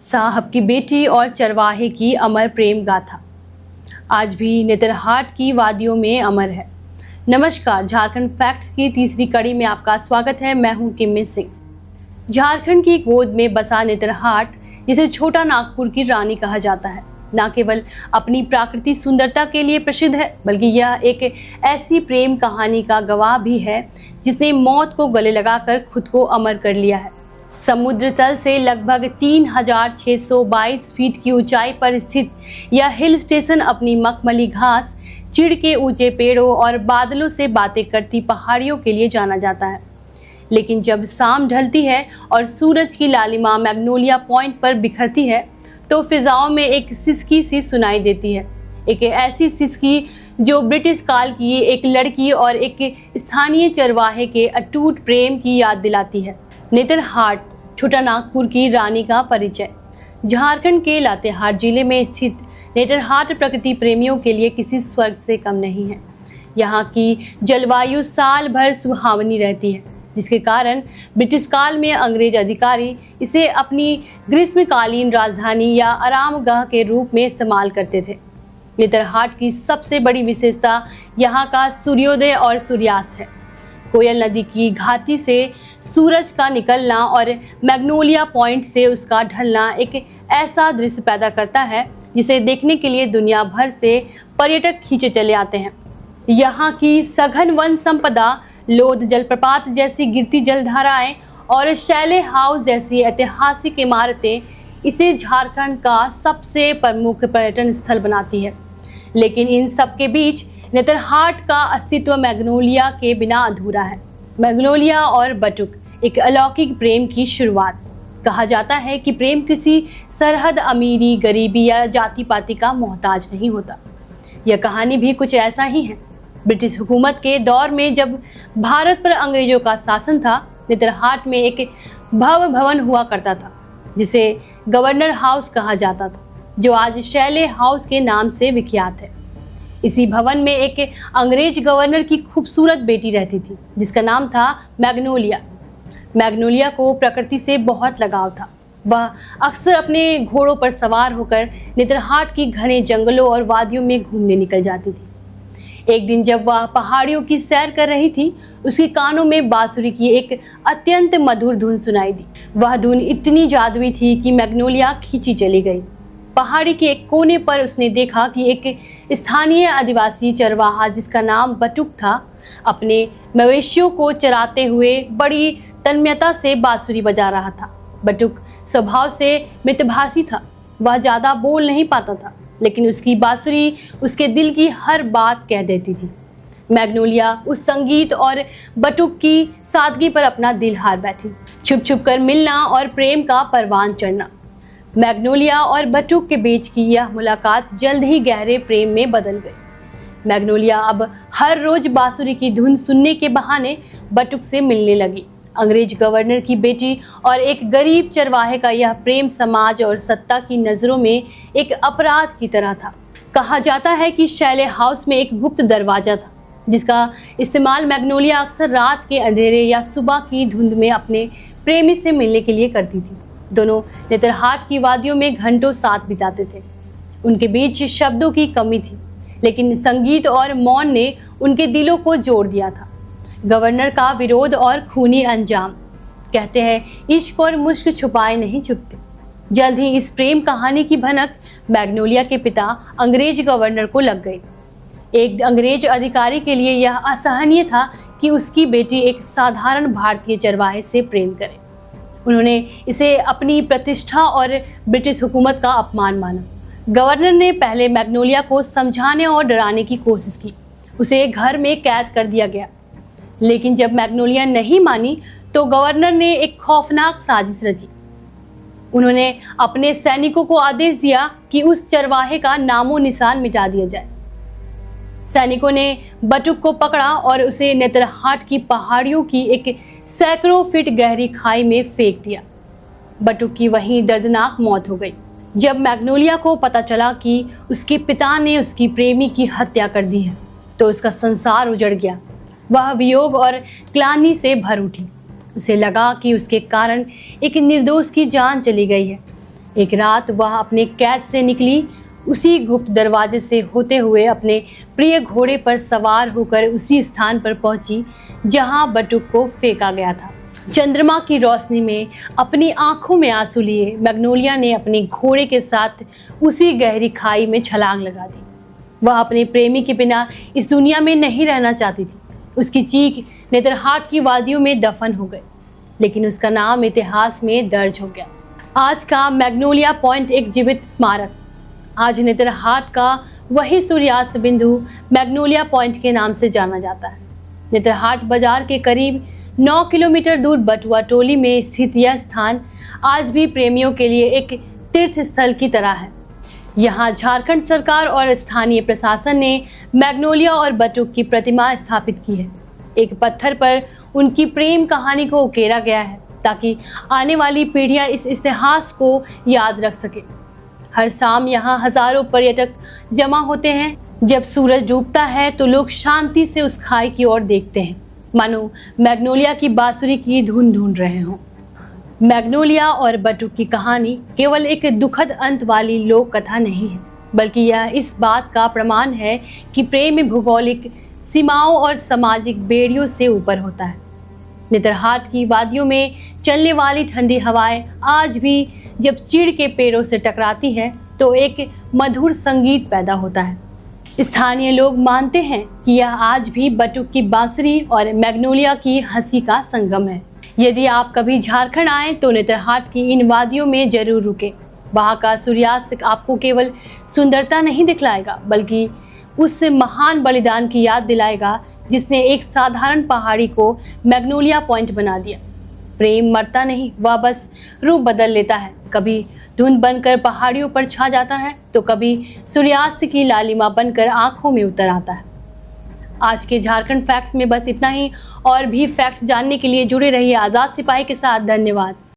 साहब की बेटी और चरवाहे की अमर प्रेम गाथा आज भी नेतरहाट की वादियों में अमर है। नमस्कार, झारखंड फैक्ट्स की तीसरी कड़ी में आपका स्वागत है। मैं हूं किम्मी सिंह। झारखंड की गोद में बसा नेतरहाट, जिसे छोटा नागपुर की रानी कहा जाता है, न केवल अपनी प्राकृतिक सुंदरता के लिए प्रसिद्ध है, बल्कि यह एक ऐसी प्रेम कहानी का गवाह भी है जिसने मौत को गले लगाकर खुद को अमर कर लिया है। समुद्र तल से लगभग 3622 फीट की ऊंचाई पर स्थित यह हिल स्टेशन अपनी मखमली घास, चीड़ के ऊंचे पेड़ों और बादलों से बातें करती पहाड़ियों के लिए जाना जाता है। लेकिन जब शाम ढलती है और सूरज की लालिमा मैग्नोलिया पॉइंट पर बिखरती है, तो फिजाओं में एक सिसकी सी सुनाई देती है। एक ऐसी सिसकी जो ब्रिटिश काल की एक लड़की और एक स्थानीय चरवाहे के अटूट प्रेम की याद दिलाती है। नेतरहाट, छोटा नागपुर की रानी का परिचय। झारखंड के लातेहार जिले में स्थित नेतरहाट प्रकृति प्रेमियों के लिए किसी स्वर्ग से कम नहीं है। यहाँ की जलवायु साल भर सुहावनी रहती है, जिसके कारण ब्रिटिश काल में अंग्रेज अधिकारी इसे अपनी ग्रीष्मकालीन राजधानी या आरामगाह के रूप में इस्तेमाल करते थे। नेतरहाट की सबसे बड़ी विशेषता यहाँ का सूर्योदय और सूर्यास्त है। कोयल नदी की घाटी से सूरज का निकलना और मैग्नोलिया पॉइंट से उसका ढलना एक ऐसा दृश्य पैदा करता है जिसे देखने के लिए दुनिया भर से पर्यटक खींचे चले आते हैं। यहाँ की सघन वन संपदा, लोध जलप्रपात जैसी गिरती जलधाराएं और शैले हाउस जैसी ऐतिहासिक इमारतें इसे झारखंड का सबसे प्रमुख पर्यटन स्थल बनाती है। लेकिन इन सब के बीच नेतरहाट का अस्तित्व मैग्नोलिया के बिना अधूरा है। मैग्नोलिया और बटुक, एक अलौकिक प्रेम की शुरुआत। कहा जाता है कि प्रेम किसी सरहद, अमीरी, गरीबी या जाति पाति का मोहताज नहीं होता। यह कहानी भी कुछ ऐसा ही है। ब्रिटिश हुकूमत के दौर में जब भारत पर अंग्रेजों का शासन था, नेतरहाट में एक भवन हुआ करता था जिसे गवर्नर हाउस कहा जाता था, जो आज शैले हाउस के नाम से विख्यात है। इसी भवन में एक अंग्रेज गवर्नर की खूबसूरत बेटी रहती थी, जिसका नाम था मैग्नोलिया। मैग्नोलिया को प्रकृति से बहुत लगाव था। वह अक्सर अपने घोड़ों पर सवार होकर नेतरहाट की घने जंगलों और वादियों में घूमने निकल जाती थी। एक दिन जब वह पहाड़ियों की सैर कर रही थी, उसके कानों में बांसुरी की एक अत्यंत मधुर धुन सुनाई दी। वह धुन इतनी जादुई थी कि मैग्नोलिया खींची चली गई। पहाड़ी के एक कोने पर उसने देखा कि एक स्थानीय आदिवासी चरवाहा, जिसका नाम बटुक था, अपने मवेशियों को चराते हुए बड़ी तन्मयता से बांसुरी बजा रहा था। बटुक स्वभाव से मितभाषी था। वह ज़्यादा बोल नहीं पाता था, लेकिन उसकी बांसुरी उसके दिल की हर बात कह देती थी। मैग्नोलिया उस संगीत और बटुक की सादगी पर अपना दिल हार बैठी। छुप छुप कर मिलना और प्रेम का परवान चढ़ना। मैग्नोलिया और बटुक के बीच की यह मुलाकात जल्द ही गहरे प्रेम में बदल गई। मैग्नोलिया अब हर रोज बांसुरी की धुन सुनने के बहाने बटुक से मिलने लगी। अंग्रेज गवर्नर की बेटी और एक गरीब चरवाहे का यह प्रेम समाज और सत्ता की नज़रों में एक अपराध की तरह था। कहा जाता है कि शैले हाउस में एक गुप्त दरवाजा था, जिसका इस्तेमाल मैग्नोलिया अक्सर रात के अंधेरे या सुबह की धुंध में अपने प्रेमी से मिलने के लिए करती थी। दोनों नेतरहाट की वादियों में घंटों साथ बिताते थे। उनके बीच शब्दों की कमी थी, लेकिन संगीत और मौन ने उनके दिलों को जोड़ दिया था। गवर्नर का विरोध और खूनी अंजाम। कहते हैं, इश्क और मुश्क छुपाए नहीं छुपते। जल्द ही इस प्रेम कहानी की भनक मैग्नोलिया के पिता अंग्रेज गवर्नर को लग गई। एक अंग्रेज अधिकारी के लिए यह असहनीय था कि उसकी बेटी एक साधारण भारतीय चरवाहे से प्रेम करे। उन्होंने इसे अपनी प्रतिष्ठा और ब्रिटिश हुकूमत का अपमान माना। गवर्नर ने पहले मैग्नोलिया को समझाने और डराने की कोशिश की। उसे घर में कैद कर दिया गया। लेकिन जब मैग्नोलिया नहीं मानी, तो गवर्नर ने एक खौफनाक साजिश रची। उन्होंने अपने सैनिकों को आदेश दिया कि उस चरवाहे का नामो निशान मिटा दिया जाए। सैनिकों ने बटुक को पकड़ा और उसे नेतरहाट की पहाड़ियों की एक सैकड़ों फीट गहरी खाई में फेंक दिया। बटुक की वहीं दर्दनाक मौत हो गई। जब मैग्नोलिया को पता चला कि उसके पिता ने उसकी प्रेमी की हत्या कर दी है, तो उसका संसार उजड़ गया। वह वियोग और ग्लानि से भर उठी। उसे लगा कि उसके कारण एक निर्दोष की जान चली गई है। एक रात वह अपने कैद से निकली, उसी गुप्त दरवाजे से होते हुए अपने प्रिय घोड़े पर सवार होकर उसी स्थान पर पहुंची जहां बटुक को फेंका गया था। चंद्रमा की रोशनी में अपनी आंखों में आंसू लिए मैग्नोलिया ने अपने घोड़े के साथ उसी गहरी खाई में छलांग लगा दी। वह अपने प्रेमी के बिना इस दुनिया में नहीं रहना चाहती थी। उसकी चीख नेतरहाट की वादियों में दफन हो गई, लेकिन उसका नाम इतिहास में दर्ज हो गया। आज का मैग्नोलिया पॉइंट एक जीवित स्मारक। आज नेतरहाट का वही सूर्यास्त बिंदु मैग्नोलिया पॉइंट के नाम से जाना जाता है। नेतरहाट बाजार के करीब 9 किलोमीटर दूर बटुआ टोली में स्थित यह स्थान आज भी प्रेमियों के लिए एक तीर्थ स्थल की तरह है। यहाँ झारखंड सरकार और स्थानीय प्रशासन ने मैग्नोलिया और बटुक की प्रतिमा स्थापित की है। एक पत्थर पर उनकी प्रेम कहानी को उकेरा गया है ताकि आने वाली पीढ़ियां इस इतिहास को याद रख सके। हर शाम यहाँ हजारों पर्यटक जमा होते हैं। जब सूरज डूबता है तो लोग शांति से उस खाई की ओर देखते हैं, मानो मैग्नोलिया की बांसुरी की धुन ढूंढ रहे हों। मैग्नोलिया और बटुक की कहानी केवल एक दुखद अंत वाली लोक कथा नहीं है, बल्कि यह इस बात का प्रमाण है कि प्रेम भौगोलिक सीमाओं और सामाजिक बेड़ियों से ऊपर होता है। नेतरहाट की वादियों में चलने वाली ठंडी हवाएं आज भी जब चीड़ के पेड़ों से टकराती हैं तो एक मधुर संगीत पैदा होता है। स्थानीय लोग मानते हैं कि यह आज भी बटुक की बांसुरी और मैग्नोलिया की हंसी का संगम है। यदि आप कभी झारखंड आए तो नेतरहाट की इन वादियों में जरूर रुके। वहाँ का सूर्यास्त आपको केवल सुंदरता नहीं दिखलाएगा, बल्कि उस महान बलिदान की याद दिलाएगा जिसने एक साधारण पहाड़ी को मैग्नोलिया पॉइंट बना दिया। प्रेम मरता नहीं, वह बस रूप बदल लेता है। कभी धुंध बनकर पहाड़ियों पर छा जाता है तो कभी सूर्यास्त की लालिमा बनकर आंखों में उतर आता है। आज के झारखंड फैक्ट्स में बस इतना ही। और भी फैक्ट्स जानने के लिए जुड़े रहिए आज़ाद सिपाही के साथ। धन्यवाद।